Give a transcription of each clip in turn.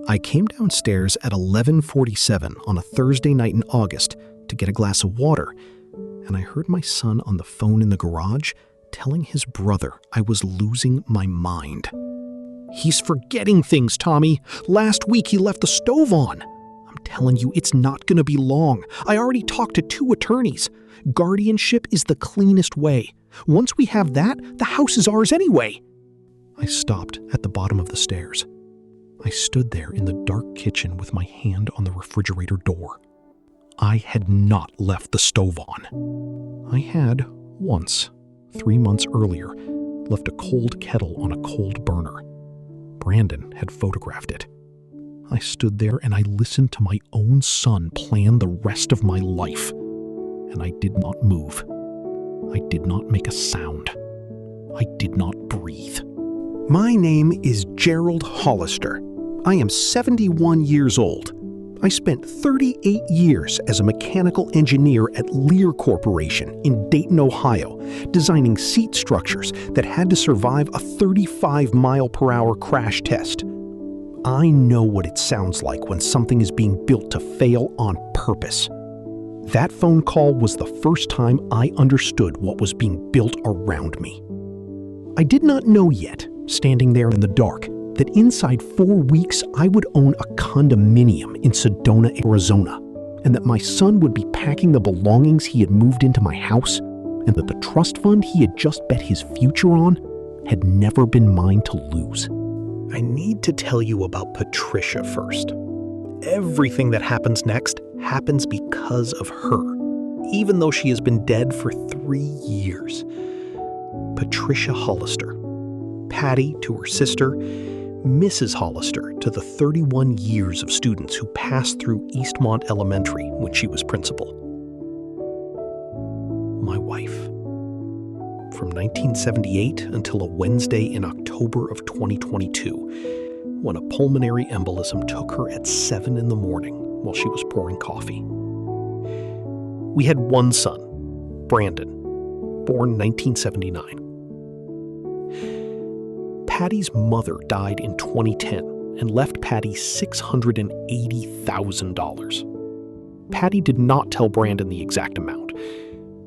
I came downstairs at 11:47 on a Thursday night in August to get a glass of water, and I heard my son on the phone in the garage telling his brother I was losing my mind. "He's forgetting things, Tommy. Last week he left the stove on. I'm telling you, it's not going to be long. I already talked to 2 attorneys. Guardianship is the cleanest way. Once we have that, the house is ours anyway." I stopped at the bottom of the stairs. I stood there in the dark kitchen with my hand on the refrigerator door. I had not left the stove on. I had, once, 3 months earlier, left a cold kettle on a cold burner. Brandon had photographed it. I stood there and I listened to my own son plan the rest of my life. And I did not move. I did not make a sound. I did not breathe. My name is Gerald Hollister. I am 71 years old. I spent 38 years as a mechanical engineer at Lear Corporation in Dayton, Ohio, designing seat structures that had to survive a 35-mile-per-hour crash test. I know what it sounds like when something is being built to fail on purpose. That phone call was the first time I understood what was being built around me. I did not know yet, standing there in the dark, that inside 4 weeks I would own a condominium in Sedona, Arizona, and that my son would be packing the belongings he had moved into my house, and that the trust fund he had just bet his future on had never been mine to lose. I need to tell you about Patricia first. Everything that happens next happens because of her, even though she has been dead for 3 years. Patricia Hollister. Patty to her sister, Mrs. Hollister to the 31 years of students who passed through Eastmont Elementary when she was principal. My wife. From 1978 until a Wednesday in October of 2022, when a pulmonary embolism took her at 7 in the morning while she was pouring coffee. We had one son, Brandon, born 1979. Patty's mother died in 2010 and left Patty $680,000. Patty did not tell Brandon the exact amount.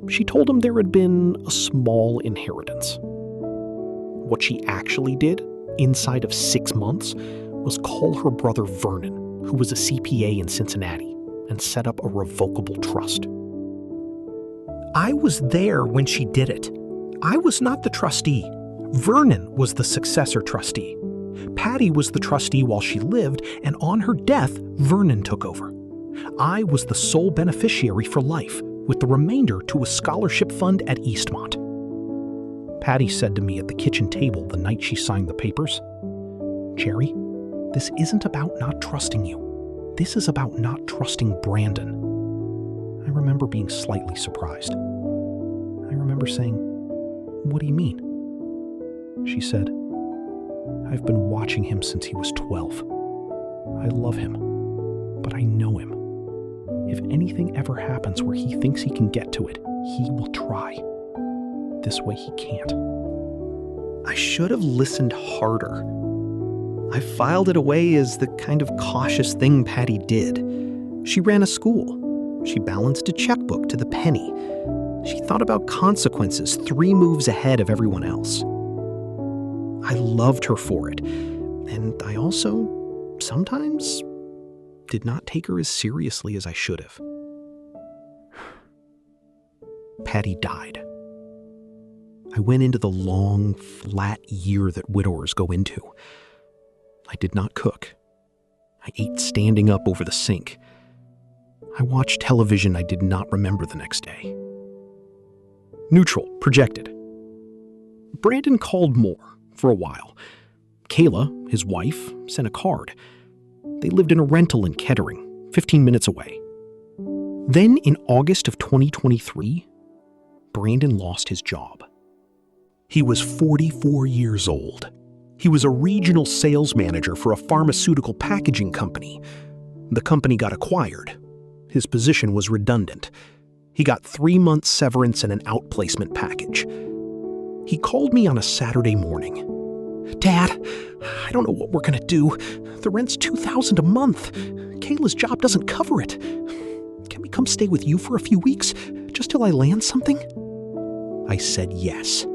She told him there had been a small inheritance. What she actually did, inside of 6 months, was call her brother Vernon, who was a CPA in Cincinnati, and set up a revocable trust. I was there when she did it. I was not the trustee. Vernon was the successor trustee. Patty was the trustee while she lived, and on her death, Vernon took over. I was the sole beneficiary for life, with the remainder to a scholarship fund at Eastmont. Patty said to me at the kitchen table the night she signed the papers, "Jerry, this isn't about not trusting you. This is about not trusting Brandon." I remember being slightly surprised. I remember saying, "What do you mean?" She said, "I've been watching him since he was 12. I love him, but I know him. If anything ever happens where he thinks he can get to it, he will try. This way he can't." I should have listened harder. I filed it away as the kind of cautious thing Patty did. She ran a school. She balanced a checkbook to the penny. She thought about consequences 3 moves ahead of everyone else. I loved her for it, and I also, sometimes, did not take her as seriously as I should have. Patty died. I went into the long, flat year that widowers go into. I did not cook. I ate standing up over the sink. I watched television I did not remember the next day. Neutral, projected. Brandon called more for a while. Kayla, his wife, sent a card. They lived in a rental in Kettering, 15 minutes away. Then in August of 2023, Brandon lost his job. He was 44 years old. He was a regional sales manager for a pharmaceutical packaging company. The company got acquired. His position was redundant. He got 3 months severance and an outplacement package. He called me on a Saturday morning. Dad, I don't know what we're going to do. The rent's $2,000 a month. Kayla's job doesn't cover it. Can we come stay with you for a few weeks, just till I land something? I said yes.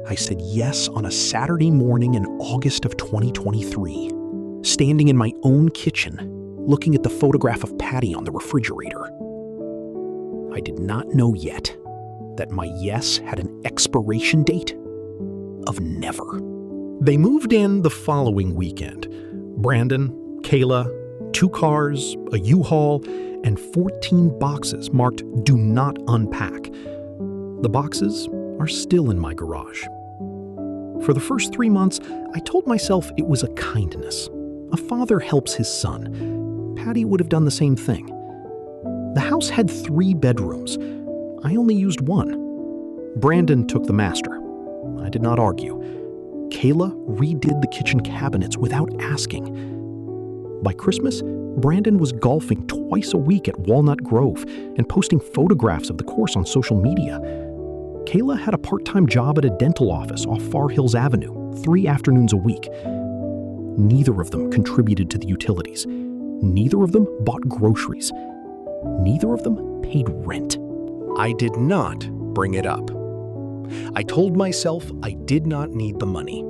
I said yes on a Saturday morning in August of 2023, standing in my own kitchen, looking at the photograph of Patty on the refrigerator. I did not know yet that my yes had an expiration date of never. They moved in the following weekend. Brandon, Kayla, 2 cars, a U-Haul, and 14 boxes marked "Do Not Unpack." The boxes are still in my garage. For the first 3 months, I told myself it was a kindness. A father helps his son. Patty would have done the same thing. The house had 3 bedrooms. I only used 1. Brandon took the master. I did not argue. Kayla redid the kitchen cabinets without asking. By Christmas, Brandon was golfing twice a week at Walnut Grove and posting photographs of the course on social media. Kayla had a part-time job at a dental office off Far Hills Avenue, 3 afternoons a week. Neither of them contributed to the utilities. Neither of them bought groceries. Neither of them paid rent. I did not bring it up. I told myself I did not need the money.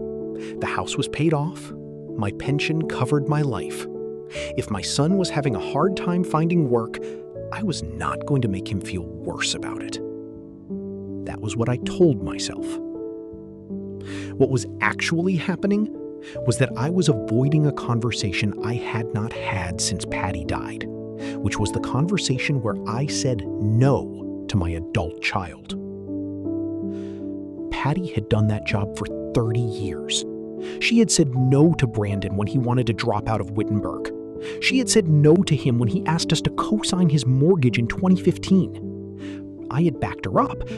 The house was paid off. My pension covered my life. If my son was having a hard time finding work, I was not going to make him feel worse about it. That was what I told myself. What was actually happening was that I was avoiding a conversation I had not had since Patty died, which was the conversation where I said no to my adult child. Patty had done that job for 30 years. She had said no to Brandon when he wanted to drop out of Wittenberg. She had said no to him when he asked us to co-sign his mortgage in 2015. I had backed her up,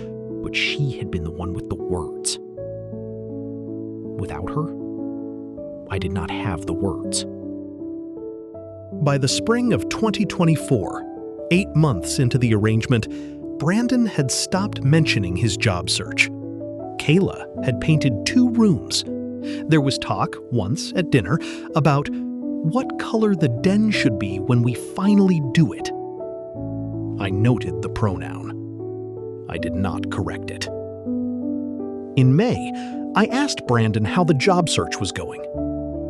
but she had been the one with the words. Without her, I did not have the words. By the spring of 2024, 8 months into the arrangement, Brandon had stopped mentioning his job search. Kayla had painted 2 rooms. There was talk, once at dinner, about what color the den should be when we finally do it. I noted the pronoun. I did not correct it. In May, I asked Brandon how the job search was going.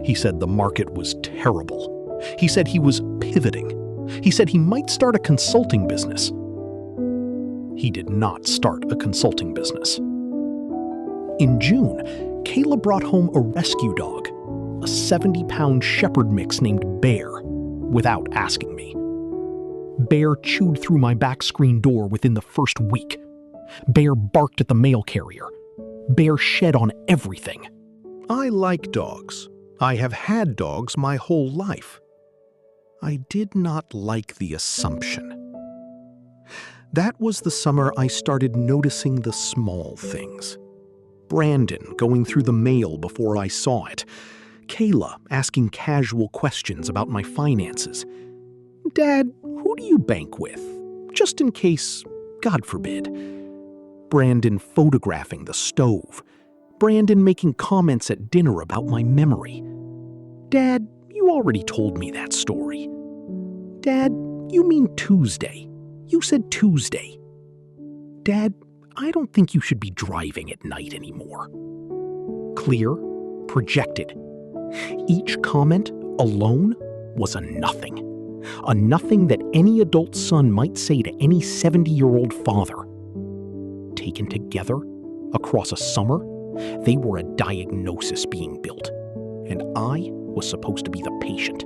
He said the market was terrible. He said he was pivoting. He said he might start a consulting business. He did not start a consulting business. In June, Kayla brought home a rescue dog, a 70-pound shepherd mix named Bear, without asking me. Bear chewed through my back screen door within the first week. Bear barked at the mail carrier. Bear shed on everything. I like dogs. I have had dogs my whole life. I did not like the assumption. That was the summer I started noticing the small things. Brandon going through the mail before I saw it. Kayla asking casual questions about my finances. Dad, who do you bank with? Just in case, God forbid. Brandon photographing the stove. Brandon making comments at dinner about my memory. Dad, you already told me that story. Dad, you mean Tuesday. You said Tuesday. Dad, I don't think you should be driving at night anymore. Clear, projected. Each comment alone was a nothing. A nothing that any adult son might say to any 70-year-old father. Taken together, across a summer, they were a diagnosis being built, and I was supposed to be the patient.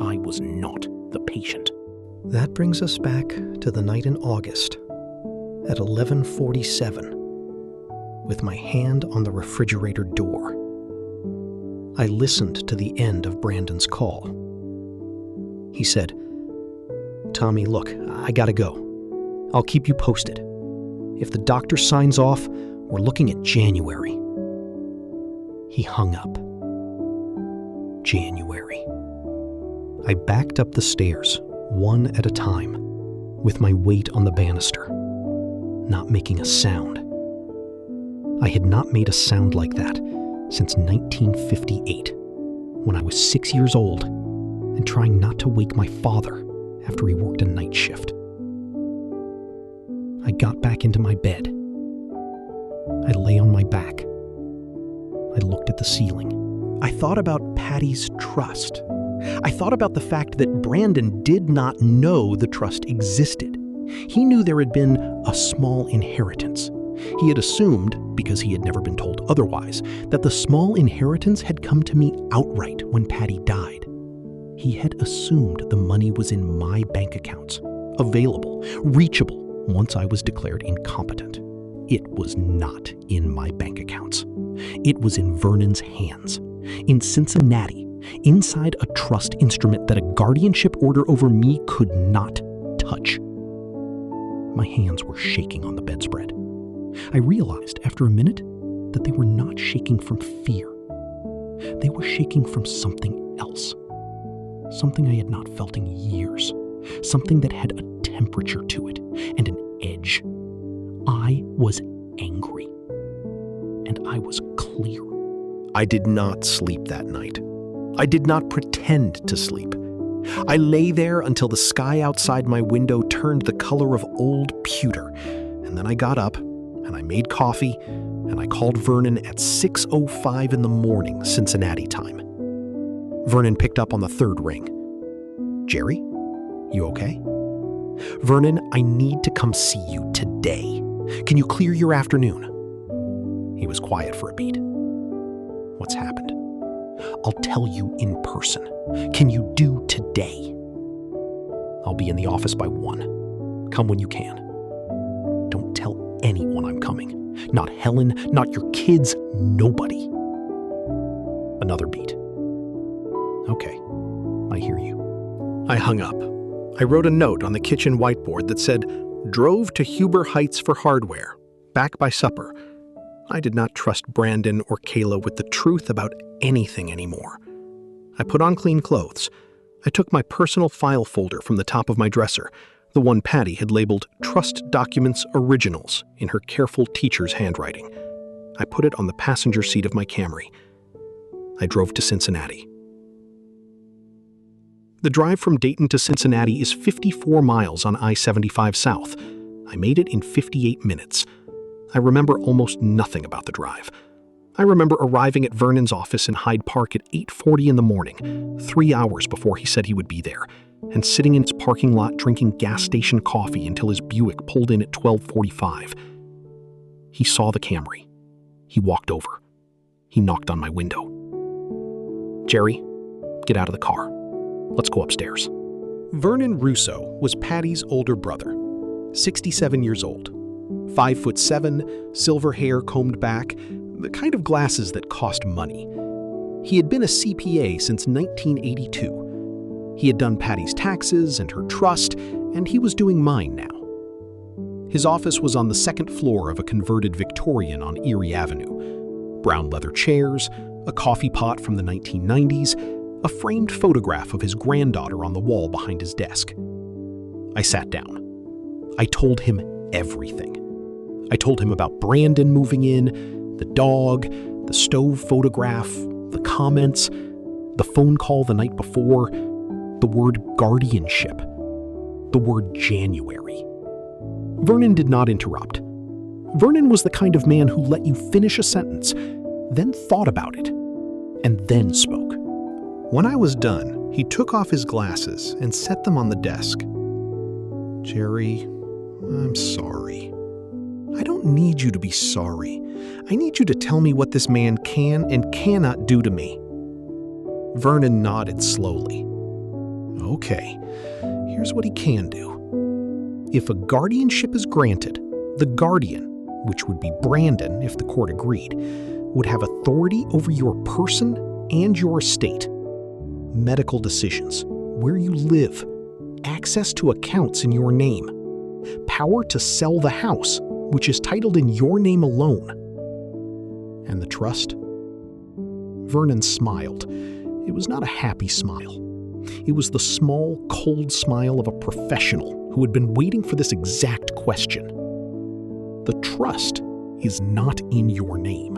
I was not the patient. That brings us back to the night in August, at 11:47, with my hand on the refrigerator door. I listened to the end of Brandon's call. He said, "Tommy, look, I gotta go. I'll keep you posted. If the doctor signs off, we're looking at January." He hung up. January. I backed up the stairs, one at a time, with my weight on the banister, not making a sound. I had not made a sound like that since 1958, when I was 6 years old and trying not to wake my father after he worked a night shift. I got back into my bed. I lay on my back. I looked at the ceiling. I thought about Patty's trust. I thought about the fact that Brandon did not know the trust existed. He knew there had been a small inheritance. He had assumed, because he had never been told otherwise, that the small inheritance had come to me outright when Patty died. He had assumed the money was in my bank accounts, available, reachable, once I was declared incompetent. It was not in my bank accounts. It was in Vernon's hands, in Cincinnati, inside a trust instrument that a guardianship order over me could not touch. My hands were shaking on the bedspread. I realized after a minute that they were not shaking from fear. They were shaking from something else. Something I had not felt in years. Something that had a temperature to it and an edge. I was angry. And I was clear. I did not sleep that night. I did not pretend to sleep. I lay there until the sky outside my window turned the color of old pewter, and then I got up, and I made coffee, and I called Vernon at 6:05 in the morning, Cincinnati time. Vernon picked up on the third ring. "Jerry, you okay?" "Vernon, I need to come see you today. Can you clear your afternoon?" He was quiet for a beat. "What's happened?" "I'll tell you in person. Can you do today?" "I'll be in the office by 1. Come when you can. Don't tell anyone I'm coming. Not Helen, not your kids, nobody." Another beat. "Okay, I hear you." I hung up. I wrote a note on the kitchen whiteboard that said, "Drove to Huber Heights for hardware. Back by supper." I did not trust Brandon or Kayla with the truth about anything anymore. I put on clean clothes. I took my personal file folder from the top of my dresser, the one Patty had labeled Trust Documents Originals in her careful teacher's handwriting. I put it on the passenger seat of my Camry. I drove to Cincinnati. The drive from Dayton to Cincinnati is 54 miles on I-75 South. I made it in 58 minutes. I remember almost nothing about the drive. I remember arriving at Vernon's office in Hyde Park at 8:40 in the morning, 3 hours before he said he would be there, and sitting in his parking lot drinking gas station coffee until his Buick pulled in at 12:45. He saw the Camry. He walked over. He knocked on my window. "Jerry, get out of the car. Let's go upstairs." Vernon Russo was Patty's older brother, 67 years old. 5'7", silver hair combed back, the kind of glasses that cost money. He had been a CPA since 1982. He had done Patty's taxes and her trust, and he was doing mine now. His office was on the second floor of a converted Victorian on Erie Avenue. Brown leather chairs, a coffee pot from the 1990s, a framed photograph of his granddaughter on the wall behind his desk. I sat down. I told him everything. I told him about Brandon moving in, the dog, the stove photograph, the comments, the phone call the night before, the word guardianship, the word January. Vernon did not interrupt. Vernon was the kind of man who let you finish a sentence, then thought about it, and then spoke. When I was done, he took off his glasses and set them on the desk. "Jerry, I'm sorry." "I don't need you to be sorry. I need you to tell me what this man can and cannot do to me." Vernon nodded slowly. "Okay, here's what he can do. If a guardianship is granted, the guardian, which would be Brandon if the court agreed, would have authority over your person and your estate. Medical decisions, where you live, access to accounts in your name, power to sell the house, which is titled in your name alone. And the trust?" Vernon smiled. It was not a happy smile. It was the small, cold smile of a professional who had been waiting for this exact question. "The trust is not in your name.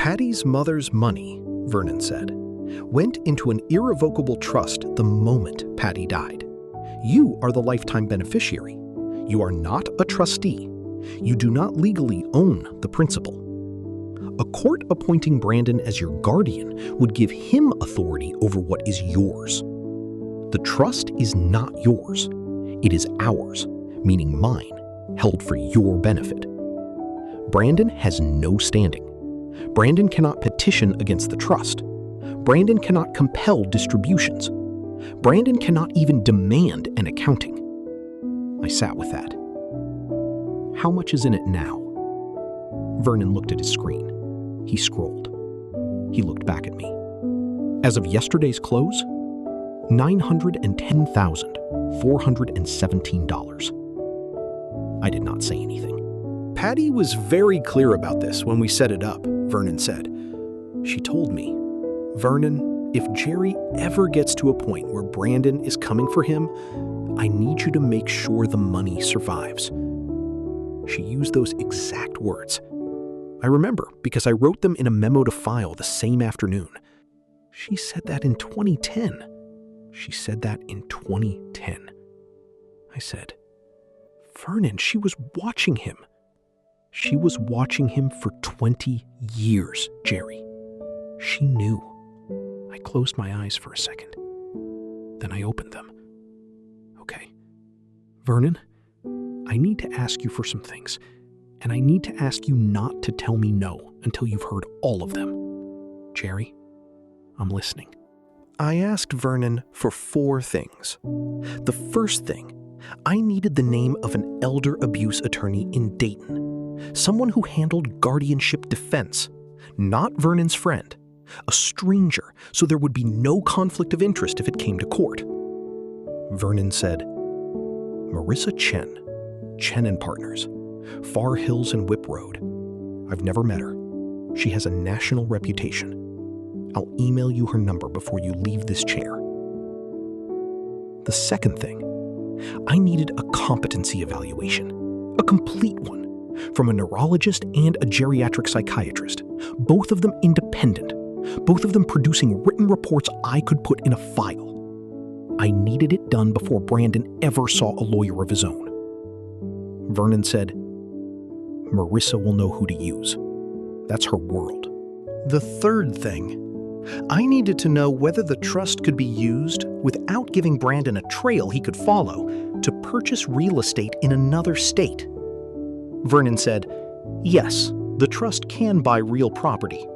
Patty's mother's money, Vernon said, went into an irrevocable trust the moment Patty died. You are the lifetime beneficiary. You are not a trustee. You do not legally own the principal. A court appointing Brandon as your guardian would give him authority over what is yours. The trust is not yours. It is ours, meaning mine, held for your benefit. Brandon has no standing. Brandon cannot petition against the trust. Brandon cannot compel distributions. Brandon cannot even demand an accounting. I sat with that. How much is in it now? Vernon looked at his screen. He scrolled. He looked back at me. As of yesterday's close, $910,417. I did not say anything. Patty was very clear about this when we set it up, Vernon said. She told me, Vernon, if Jerry ever gets to a point where Brandon is coming for him, I need you to make sure the money survives. She used those exact words. I remember because I wrote them in a memo to file the same afternoon. She said that in 2010. She said that in 2010. I said, Vernon, she was watching him. She was watching him for 20 years, Jerry. She knew. I closed my eyes for a second. Then I opened them. Okay. Vernon, I need to ask you for some things, and I need to ask you not to tell me no until you've heard all of them. Jerry, I'm listening. I asked Vernon for 4 things. The first thing, I needed the name of an elder abuse attorney in Dayton. Someone who handled guardianship defense, not Vernon's friend, a stranger, so there would be no conflict of interest if it came to court. Vernon said, Marissa Chen, Chen & Partners, Far Hills and Whip Road. I've never met her. She has a national reputation. I'll email you her number before you leave this chair. The second thing, I needed a competency evaluation, a complete one, from a neurologist and a geriatric psychiatrist, both of them independent, both of them producing written reports I could put in a file. I needed it done before Brandon ever saw a lawyer of his own. Vernon said, Marissa will know who to use. That's her world. The third thing, I needed to know whether the trust could be used without giving Brandon a trail he could follow to purchase real estate in another state. Vernon said, yes, the trust can buy real property.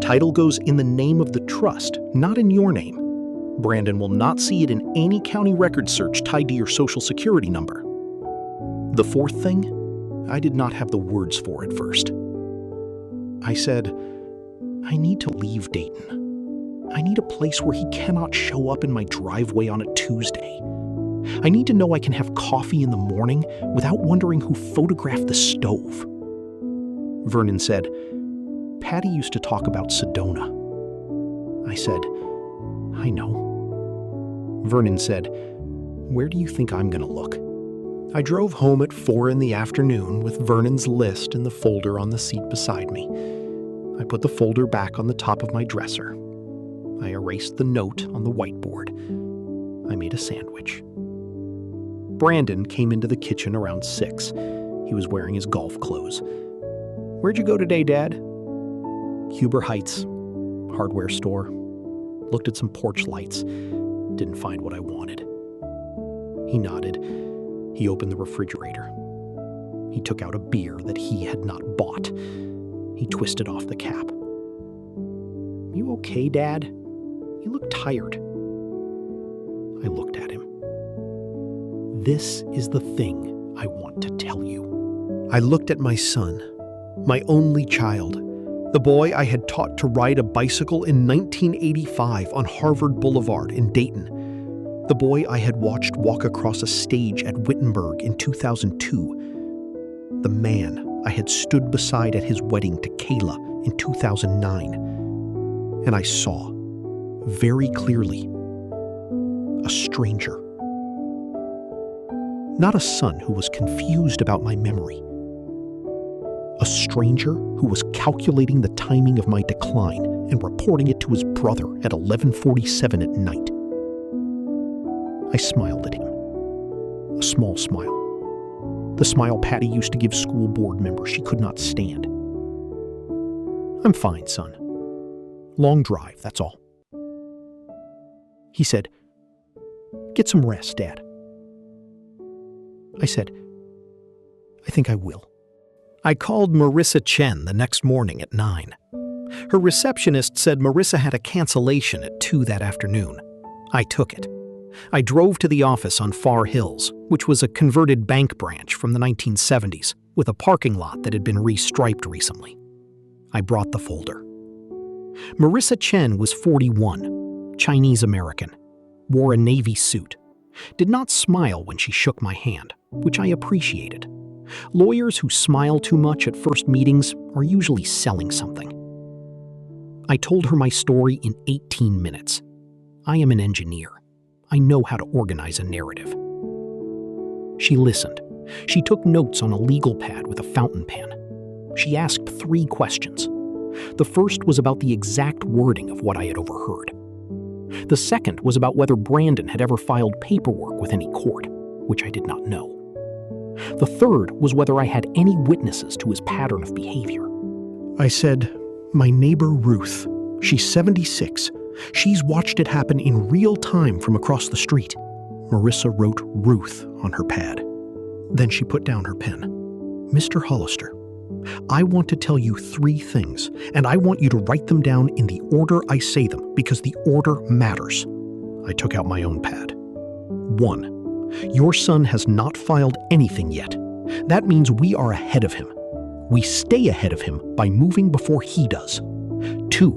Title goes in the name of the trust, not in your name. Brandon will not see it in any county record search tied to your social security number. The fourth thing, I did not have the words for at first. I said, I need to leave Dayton. I need a place where he cannot show up in my driveway on a Tuesday. I need to know I can have coffee in the morning without wondering who photographed the stove. Vernon said, Patty used to talk about Sedona. I said, I know. Vernon said, where do you think I'm going to look? I drove home at 4 p.m. with Vernon's list in the folder on the seat beside me. I put the folder back on the top of my dresser. I erased the note on the whiteboard. I made a sandwich. Brandon came into the kitchen around 6. He was wearing his golf clothes. Where'd you go today, Dad? Huber Heights, hardware store. Looked at some porch lights. Didn't find what I wanted. He nodded. He opened the refrigerator. He took out a beer that he had not bought. He twisted off the cap. You okay, Dad? You look tired. I looked at him. This is the thing I want to tell you. I looked at my son, my only child, the boy I had taught to ride a bicycle in 1985 on Harvard Boulevard in Dayton, the boy I had watched walk across a stage at Wittenberg in 2002, the man I had stood beside at his wedding to Kayla in 2009. And I saw, very clearly, a stranger. Not a son who was confused about my memory. A stranger who was calculating the timing of my decline and reporting it to his brother at 11:47 at night. I smiled at him. A small smile. The smile Patty used to give school board members she could not stand. "I'm fine, son. Long drive, that's all." He said, "Get some rest, Dad." I said, "I think I will." I called Marissa Chen the next morning at 9. Her receptionist said Marissa had a cancellation at 2 that afternoon. I took it. I drove to the office on Far Hills, which was a converted bank branch from the 1970s, with a parking lot that had been restriped recently. I brought the folder. Marissa Chen was 41, Chinese American, wore a navy suit, did not smile when she shook my hand, which I appreciated. Lawyers who smile too much at first meetings are usually selling something. I told her my story in 18 minutes. I am an engineer. I know how to organize a narrative. She listened. She took notes on a legal pad with a fountain pen. She asked 3 questions. The first was about the exact wording of what I had overheard. The second was about whether Brandon had ever filed paperwork with any court, which I did not know. The third was whether I had any witnesses to his pattern of behavior. I said, "My neighbor Ruth. She's 76. She's watched it happen in real time from across the street." Marissa wrote Ruth on her pad. Then she put down her pen. "Mr. Hollister, I want to tell you 3 things, and I want you to write them down in the order I say them, because the order matters." I took out my own pad. 1. Your son has not filed anything yet. That means we are ahead of him. We stay ahead of him by moving before he does. 2.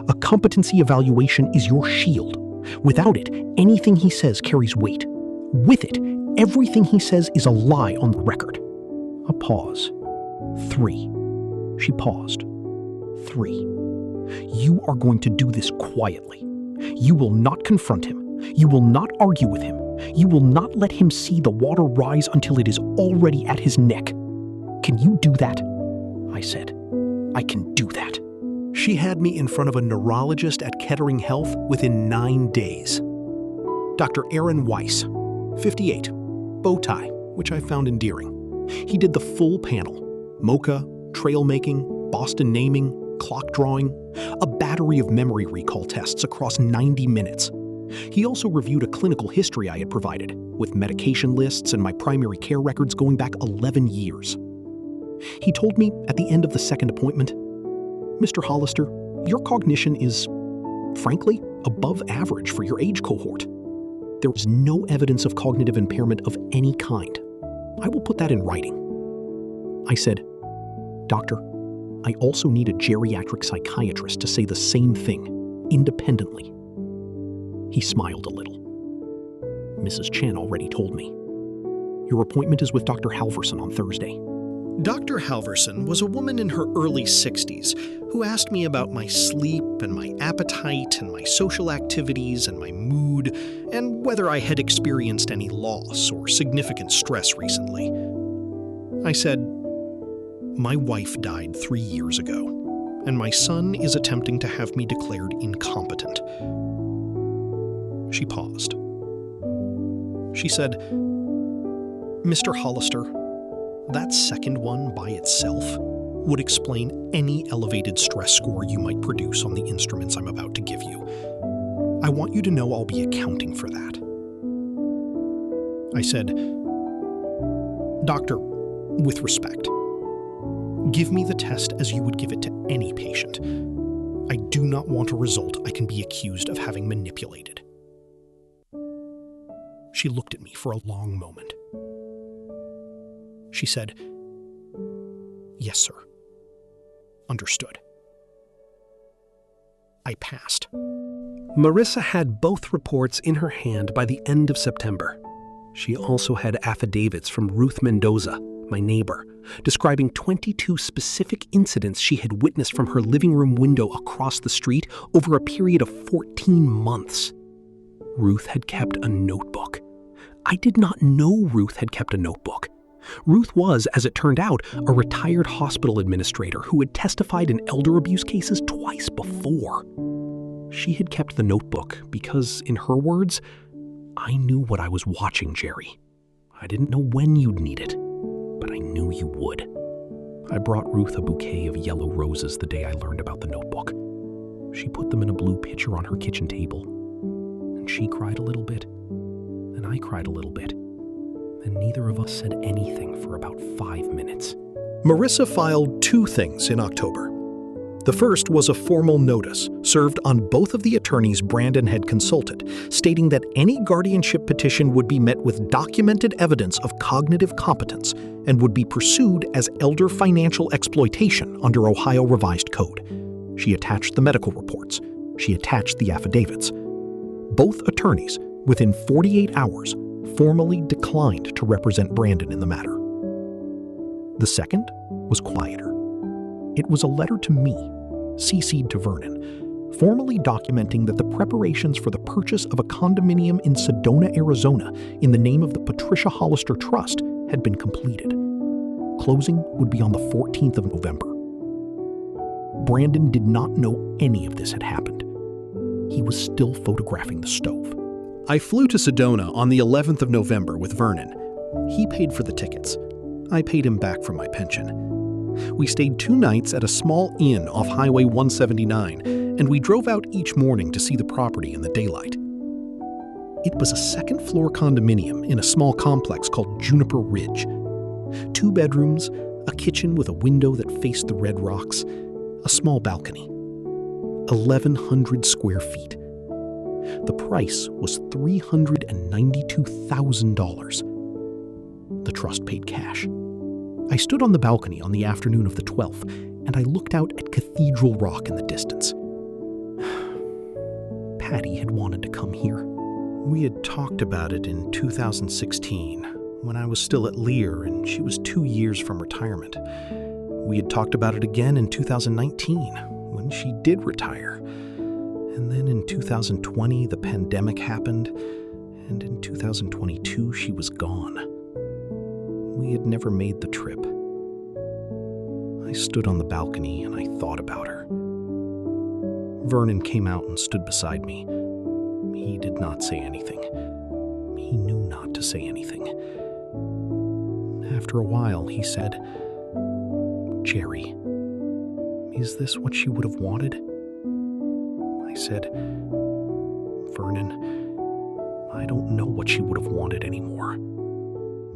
A competency evaluation is your shield. Without it, anything he says carries weight. With it, everything he says is a lie on the record. A pause. 3. She paused. 3. You are going to do this quietly. You will not confront him. You will not argue with him. You will not let him see the water rise until it is already at his neck. Can you do that? I said, "I can do that." She had me in front of a neurologist at Kettering Health within 9 days. Dr. Aaron Weiss, 58, bow tie, which I found endearing. He did the full panel: mocha, trail making, Boston naming, clock drawing, a battery of memory recall tests across 90 minutes. He also reviewed a clinical history I had provided, with medication lists and my primary care records going back 11 years. He told me at the end of the second appointment, "Mr. Hollister, your cognition is, frankly, above average for your age cohort. There is no evidence of cognitive impairment of any kind. I will put that in writing." I said, "Doctor, I also need a geriatric psychiatrist to say the same thing, independently." He smiled a little. "Mrs. Chen already told me. Your appointment is with Dr. Halverson on Thursday." Dr. Halverson was a woman in her early 60s who asked me about my sleep and my appetite and my social activities and my mood and whether I had experienced any loss or significant stress recently. I said, "My wife died 3 years ago, and my son is attempting to have me declared incompetent." She paused. She said, "Mr. Hollister, that second one by itself would explain any elevated stress score you might produce on the instruments I'm about to give you. I want you to know I'll be accounting for that." I said, "Doctor, with respect, give me the test as you would give it to any patient. I do not want a result I can be accused of having manipulated." She looked at me for a long moment. She said, "Yes, sir. Understood." I passed. Marissa had both reports in her hand by the end of September. She also had affidavits from Ruth Mendoza, my neighbor, describing 22 specific incidents she had witnessed from her living room window across the street over a period of 14 months. Ruth had kept a notebook. I did not know Ruth had kept a notebook. Ruth was, as it turned out, a retired hospital administrator who had testified in elder abuse cases twice before. She had kept the notebook because, in her words, "I knew what I was watching, Jerry. I didn't know when you'd need it, but I knew you would." I brought Ruth a bouquet of yellow roses the day I learned about the notebook. She put them in a blue pitcher on her kitchen table, and she cried a little bit, and I cried a little bit, and neither of us said anything for about 5 minutes. Marissa filed 2 things in October. The first was a formal notice served on both of the attorneys Brandon had consulted, stating that any guardianship petition would be met with documented evidence of cognitive competence and would be pursued as elder financial exploitation under Ohio Revised Code. She attached the medical reports. She attached the affidavits. Both attorneys, within 48 hours, formally declined to represent Brandon in the matter. The second was quieter. It was a letter to me, CC'd to Vernon, formally documenting that the preparations for the purchase of a condominium in Sedona, Arizona, in the name of the Patricia Hollister Trust had been completed. Closing would be on the 14th of November. Brandon did not know any of this had happened. He was still photographing the stove. I flew to Sedona on the 11th of November with Vernon. He paid for the tickets. I paid him back from my pension. We stayed 2 nights at a small inn off Highway 179, and we drove out each morning to see the property in the daylight. It was a second-floor condominium in a small complex called Juniper Ridge. 2 bedrooms, a kitchen with a window that faced the red rocks, a small balcony. 1,100 square feet. The price was $392,000. The trust paid cash. I stood on the balcony on the afternoon of the 12th, and I looked out at Cathedral Rock in the distance. Patty had wanted to come here. We had talked about it in 2016, when I was still at Lear and she was 2 years from retirement. We had talked about it again in 2019, when she did retire. And then in 2020, the pandemic happened, and in 2022, she was gone. We had never made the trip. I stood on the balcony and I thought about her. Vernon came out and stood beside me. He did not say anything. He knew not to say anything. After a while, he said, "Jerry, is this what she would have wanted?" I said, "Vernon, I don't know what she would have wanted anymore.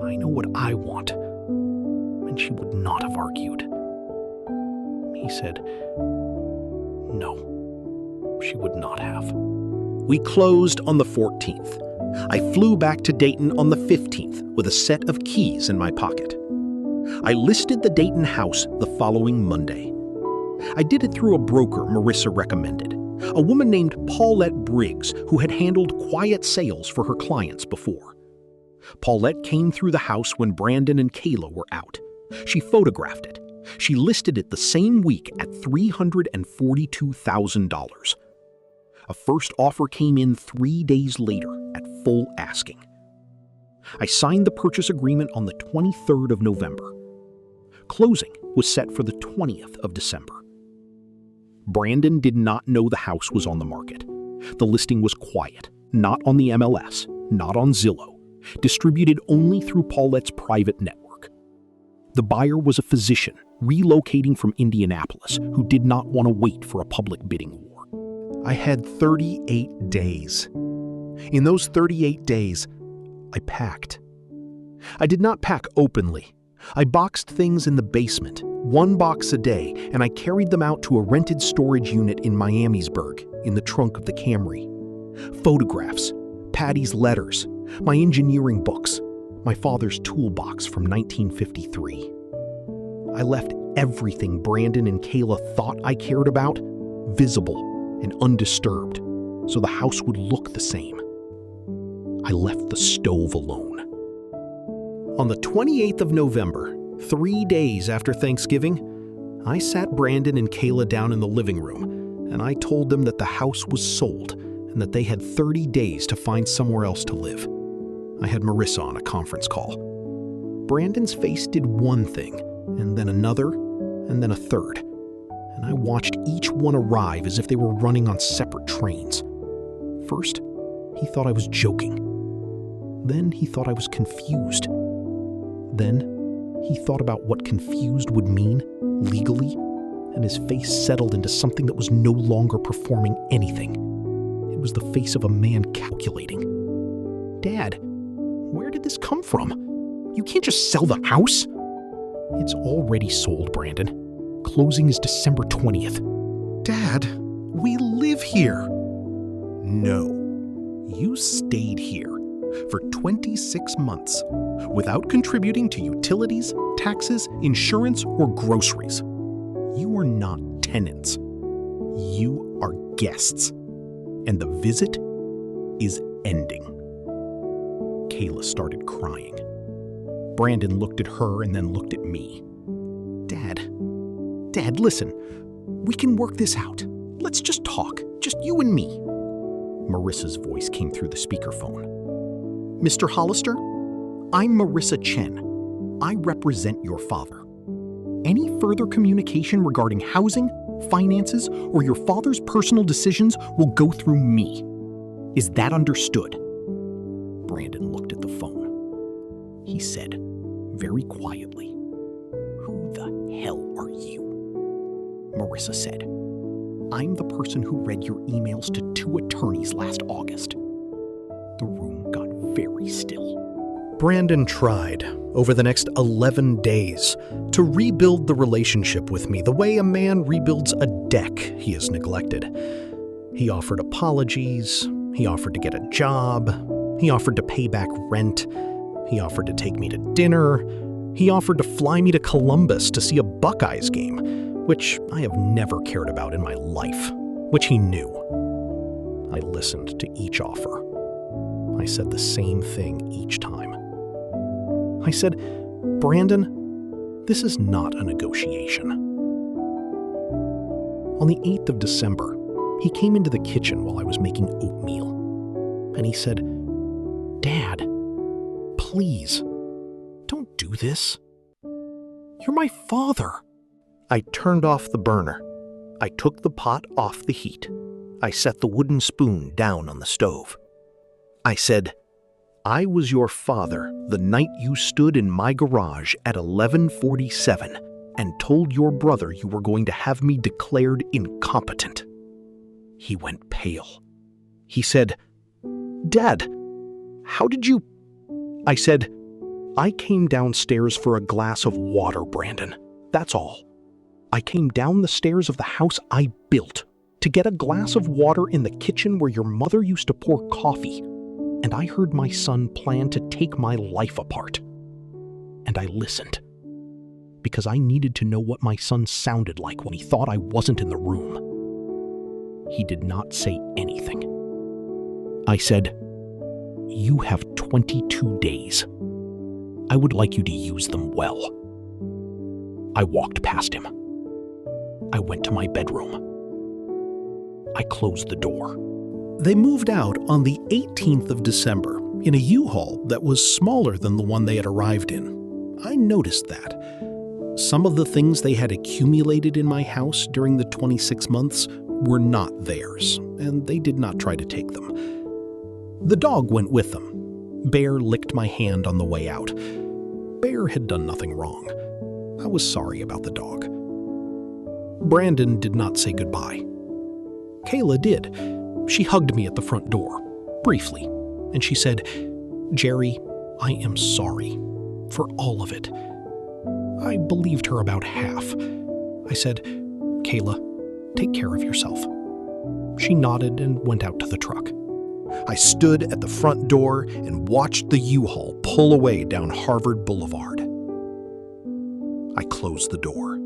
I know what I want, and she would not have argued." He said, "No, she would not have." We closed on the 14th. I flew back to Dayton on the 15th with a set of keys in my pocket. I listed the Dayton house the following Monday. I did it through a broker Marissa recommended, a woman named Paulette Briggs, who had handled quiet sales for her clients before. Paulette came through the house when Brandon and Kayla were out. She photographed it. She listed it the same week at $342,000. A first offer came in 3 days later at full asking. I signed the purchase agreement on the 23rd of November. Closing was set for the 20th of December. Brandon did not know the house was on the market. The listing was quiet, not on the MLS, not on Zillow, distributed only through Paulette's private network. The buyer was a physician relocating from Indianapolis who did not want to wait for a public bidding war. I had 38 days. In those 38 days, I packed. I did not pack openly. I boxed things in the basement, 1 box a day, and I carried them out to a rented storage unit in Miamisburg in the trunk of the Camry. Photographs, Patty's letters, my engineering books, my father's toolbox from 1953. I left everything Brandon and Kayla thought I cared about visible and undisturbed, so the house would look the same. I left the stove alone. On the 28th of November, 3 days after Thanksgiving, I sat Brandon and Kayla down in the living room, and I told them that the house was sold and that they had 30 days to find somewhere else to live. I had Marissa on a conference call. Brandon's face did one thing, and then another, and then a third. And I watched each one arrive as if they were running on separate trains. First, he thought I was joking. Then he thought I was confused. Then he thought about what confused would mean, legally, and his face settled into something that was no longer performing anything. It was the face of a man calculating. "Dad, where did this come from? You can't just sell the house." "It's already sold, Brandon. Closing is December 20th. "Dad, we live here." "No, you stayed here for 26 months without contributing to utilities, taxes, insurance, or groceries. You are not tenants. You are guests. And the visit is ending." Kayla started crying. Brandon looked at her and then looked at me. Dad, listen. We can work this out. Let's just talk. Just you and me." Marissa's voice came through the speakerphone. "Mr. Hollister, I'm Marissa Chen. I represent your father. Any further communication regarding housing, finances, or your father's personal decisions will go through me. Is that understood?" Brandon looked at the phone. He said, very quietly, "Who the hell are you?" Marissa said, "I'm the person who read your emails to 2 attorneys last August." The room got very still. Brandon tried, over the next 11 days, to rebuild the relationship with me the way a man rebuilds a deck he has neglected. He offered apologies, he offered to get a job, he offered to pay back rent, he offered to take me to dinner, he offered to fly me to Columbus to see a Buckeyes game, which I have never cared about in my life, which he knew. I listened to each offer. I said the same thing each time. I said, "Brandon, this is not a negotiation." On the 8th of December, he came into the kitchen while I was making oatmeal, and he said, "Dad, please, don't do this. You're my father." I turned off the burner. I took the pot off the heat. I set the wooden spoon down on the stove. I said, "I was your father the night you stood in my garage at 11:47 and told your brother you were going to have me declared incompetent." He went pale. He said, "Dad, how did you—" I said, "I came downstairs for a glass of water, Brandon. That's all. I came down the stairs of the house I built to get a glass of water in the kitchen where your mother used to pour coffee, and I heard my son plan to take my life apart. And I listened, because I needed to know what my son sounded like when he thought I wasn't in the room." He did not say anything. I said, "You have 22 days. I would like you to use them well." I walked past him. I went to my bedroom. I closed the door. They moved out on the 18th of December in a U-Haul that was smaller than the one they had arrived in. I noticed that. Some of the things they had accumulated in my house during the 26 months were not theirs, and they did not try to take them. The dog went with them. Bear licked my hand on the way out. Bear had done nothing wrong. I was sorry about the dog. Brandon did not say goodbye. Kayla did. She hugged me at the front door, briefly, and she said, "Jerry, I am sorry for all of it." I believed her about half. I said, "Kayla, take care of yourself." She nodded and went out to the truck. I stood at the front door and watched the U-Haul pull away down Harvard Boulevard. I closed the door.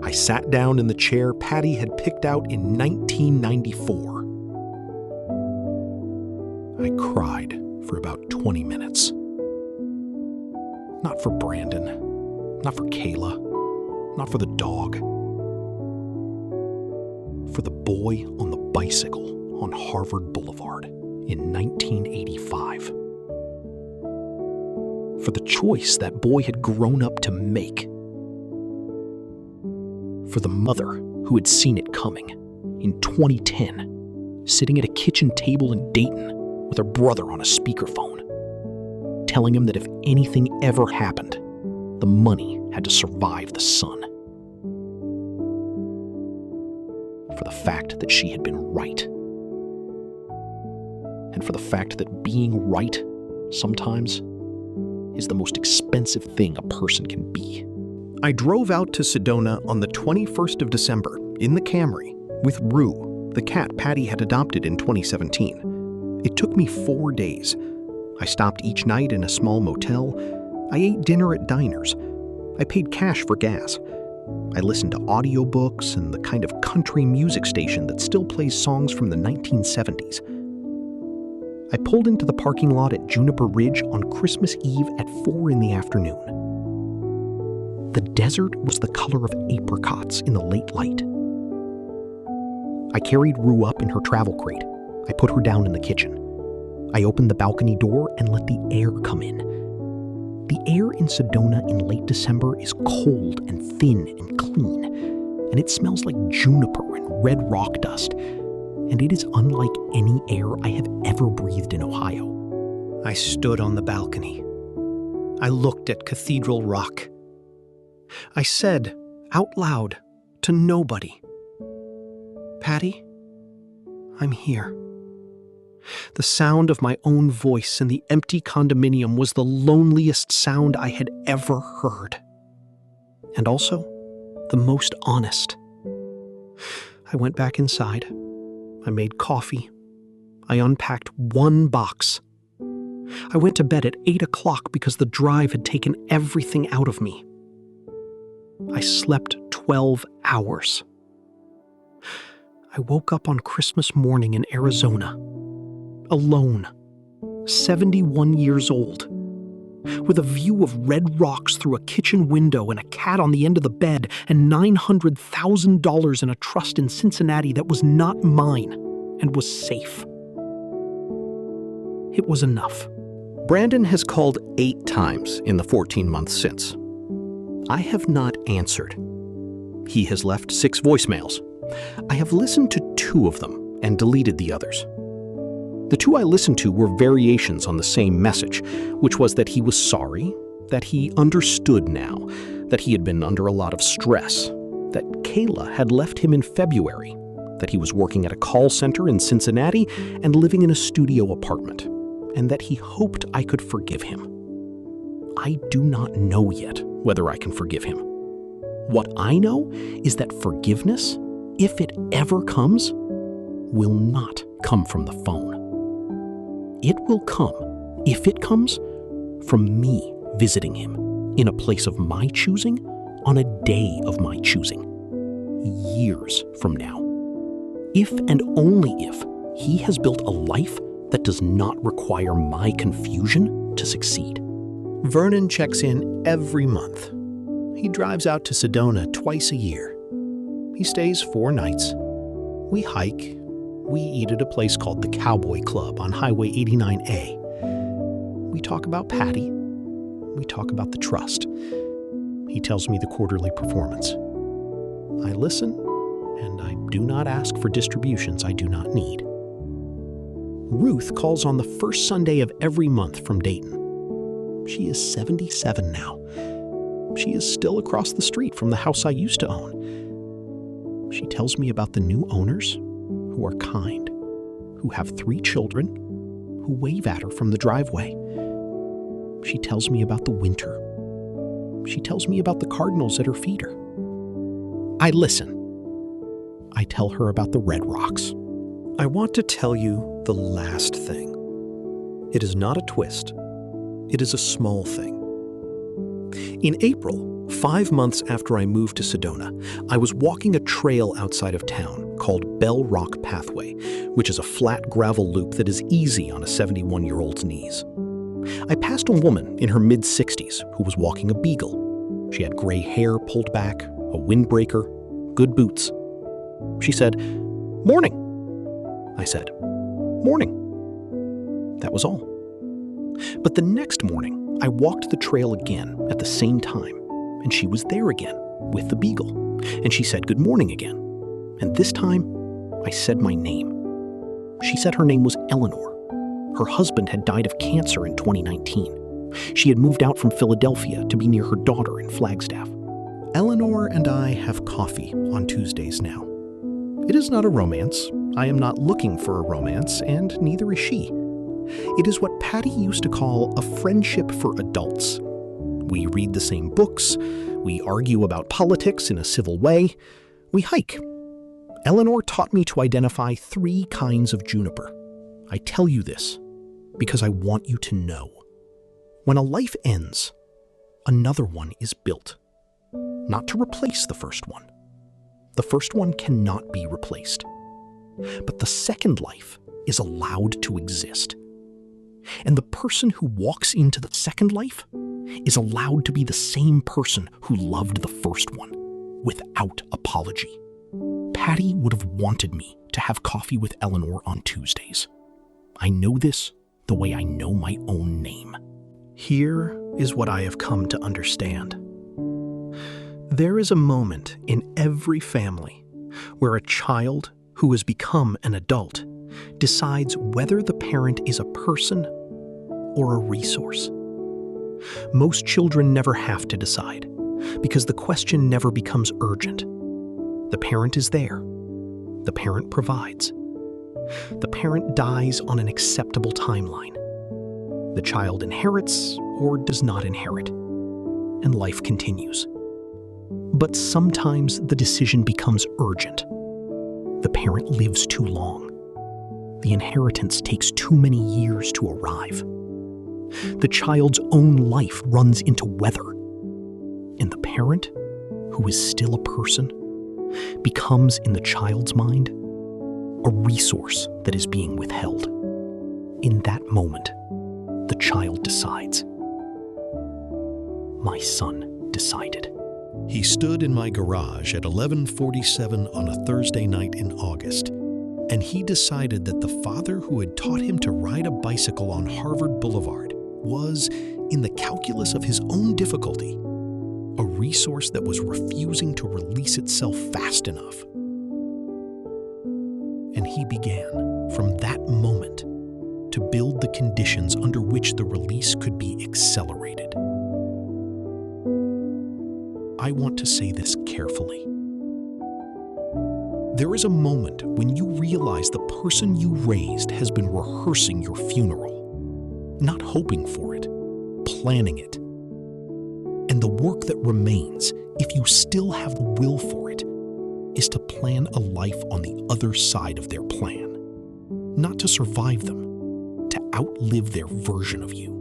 I sat down in the chair Patty had picked out in 1994. I cried for about 20 minutes. Not for Brandon, not for Kayla, not for the dog. For the boy on the bicycle on Harvard Boulevard in 1985. for the choice that boy had grown up to make. For the mother who had seen it coming in 2010, sitting at a kitchen table in Dayton with her brother on a speakerphone, telling him that if anything ever happened, the money had to survive the son. For the fact that she had been right. And for the fact that being right sometimes is the most expensive thing a person can be. I drove out to Sedona on the 21st of December in the Camry with Rue, the cat Patty had adopted in 2017. It took me 4 days. I stopped each night in a small motel. I ate dinner at diners. I paid cash for gas. I listened to audiobooks and the kind of country music station that still plays songs from the 1970s. I pulled into the parking lot at Juniper Ridge on Christmas Eve at 4 in the afternoon. The desert was the color of apricots in the late light. I carried Rue up in her travel crate. I put her down in the kitchen. I opened the balcony door and let the air come in. The air in Sedona in late December is cold and thin and clean, and it smells like juniper and red rock dust, and it is unlike any air I have ever breathed in Ohio. I stood on the balcony. I looked at Cathedral Rock. I said, out loud, to nobody, "Patty, I'm here." The sound of my own voice in the empty condominium was the loneliest sound I had ever heard. And also, the most honest. I went back inside. I made coffee. I unpacked 1 box. I went to bed at 8 o'clock because the drive had taken everything out of me. I slept 12 hours. I woke up on Christmas morning in Arizona. Alone, 71 years old, with a view of red rocks through a kitchen window and a cat on the end of the bed and $900,000 in a trust in Cincinnati that was not mine and was safe. It was enough. Brandon has called 8 times in the 14 months since. I have not answered. He has left 6 voicemails. I have listened to 2 of them and deleted the others. The 2 I listened to were variations on the same message, which was that he was sorry, that he understood now, that he had been under a lot of stress, that Kayla had left him in February, that he was working at a call center in Cincinnati and living in a studio apartment, and that he hoped I could forgive him. I do not know yet whether I can forgive him. What I know is that forgiveness, if it ever comes, will not come from the phone. It will come, if it comes, from me visiting him in a place of my choosing on a day of my choosing, years from now. If and only if he has built a life that does not require my confusion to succeed. Vernon checks in every month. He drives out to Sedona twice a year. He stays 4 nights. We hike. We eat at a place called the Cowboy Club on Highway 89A. We talk about Patty. We talk about the trust. He tells me the quarterly performance. I listen, and I do not ask for distributions I do not need. Ruth calls on the first Sunday of every month from Dayton. She is 77 now. She is still across the street from the house I used to own. She tells me about the new owners, who are kind, who have 3 children, who wave at her from the driveway. She tells me about the winter. She tells me about the cardinals at her feeder. I listen. I tell her about the red rocks. I want to tell you the last thing. It is not a twist. It is a small thing. In April, 5 months after I moved to Sedona, I was walking a trail outside of town called Bell Rock Pathway, which is a flat gravel loop that is easy on a 71-year-old's knees. I passed a woman in her mid-60s who was walking a beagle. She had gray hair pulled back, a windbreaker, good boots. She said, "Morning." I said, "Morning." That was all. But the next morning, I walked the trail again at the same time, and she was there again with the beagle, and she said good morning again. And this time, I said my name. She said her name was Eleanor. Her husband had died of cancer in 2019. She had moved out from Philadelphia to be near her daughter in Flagstaff. Eleanor and I have coffee on Tuesdays now. It is not a romance. I am not looking for a romance, and neither is she. It is what Patty used to call a friendship for adults. We read the same books. We argue about politics in a civil way. We hike. Eleanor taught me to identify 3 kinds of juniper. I tell you this because I want you to know. When a life ends, another one is built. Not to replace the first one. The first one cannot be replaced. But the second life is allowed to exist. And the person who walks into the second life is allowed to be the same person who loved the first one, without apology. Patty would have wanted me to have coffee with Eleanor on Tuesdays. I know this the way I know my own name. Here is what I have come to understand. There is a moment in every family where a child who has become an adult decides whether the parent is a person or a resource. Most children never have to decide because the question never becomes urgent. The parent is there. The parent provides. The parent dies on an acceptable timeline. The child inherits or does not inherit, and life continues. But sometimes the decision becomes urgent. The parent lives too long. The inheritance takes too many years to arrive. The child's own life runs into weather. And the parent, who is still a person, becomes, in the child's mind, a resource that is being withheld. In that moment, the child decides. My son decided. He stood in my garage at 11:47 on a Thursday night in August, and he decided that the father who had taught him to ride a bicycle on Harvard Boulevard was, in the calculus of his own difficulty, a resource that was refusing to release itself fast enough. And he began, from that moment, to build the conditions under which the release could be accelerated. I want to say this carefully. There is a moment when you realize the person you raised has been rehearsing your funeral, not hoping for it, planning it. And the work that remains, if you still have the will for it, is to plan a life on the other side of their plan. Not to survive them, to outlive their version of you.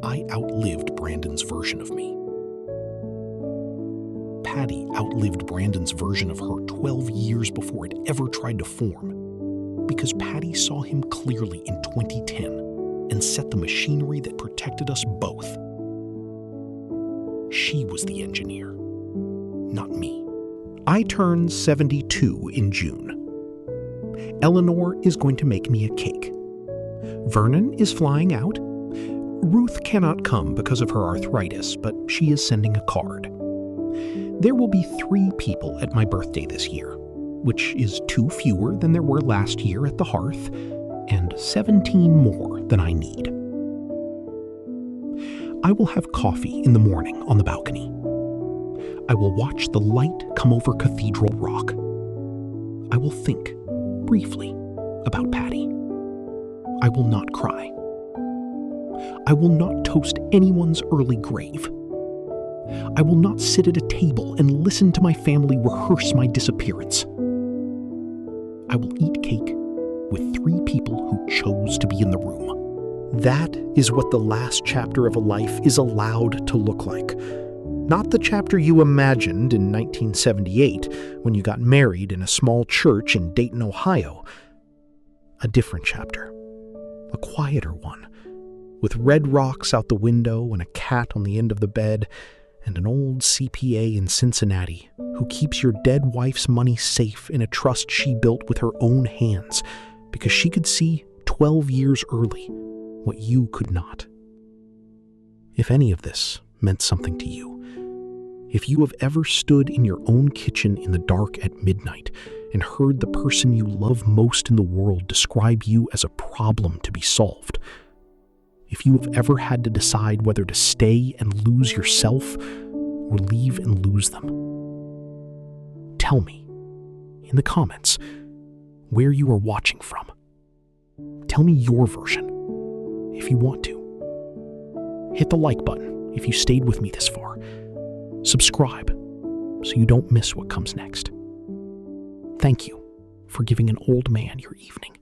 I outlived Brandon's version of me. Patty outlived Brandon's version of her 12 years before it ever tried to form, because Patty saw him clearly in 2010 and set the machinery that protected us both. She was the engineer, not me. I turn 72 in June. Eleanor is going to make me a cake. Vernon is flying out. Ruth cannot come because of her arthritis, but she is sending a card. There will be 3 people at my birthday this year, which is 2 fewer than there were last year at the hearth, and 17 more than I need. I will have coffee in the morning on the balcony. I will watch the light come over Cathedral Rock. I will think, briefly, about Patty. I will not cry. I will not toast anyone's early grave. I will not sit at a table and listen to my family rehearse my disappearance. I will eat cake with 3 people who chose to be in the room. That is what the last chapter of a life is allowed to look like. Not the chapter you imagined in 1978 when you got married in a small church in Dayton, Ohio. A different chapter. A quieter one. With red rocks out the window and a cat on the end of the bed, and an old CPA in Cincinnati who keeps your dead wife's money safe in a trust she built with her own hands because she could see 12 years early what you could not. If any of this meant something to you, if you have ever stood in your own kitchen in the dark at midnight and heard the person you love most in the world describe you as a problem to be solved, if you have ever had to decide whether to stay and lose yourself or leave and lose them, tell me in the comments where you are watching from. Tell me your version if you want to. Hit the like button if you stayed with me this far. Subscribe so you don't miss what comes next. Thank you for giving an old man your evening.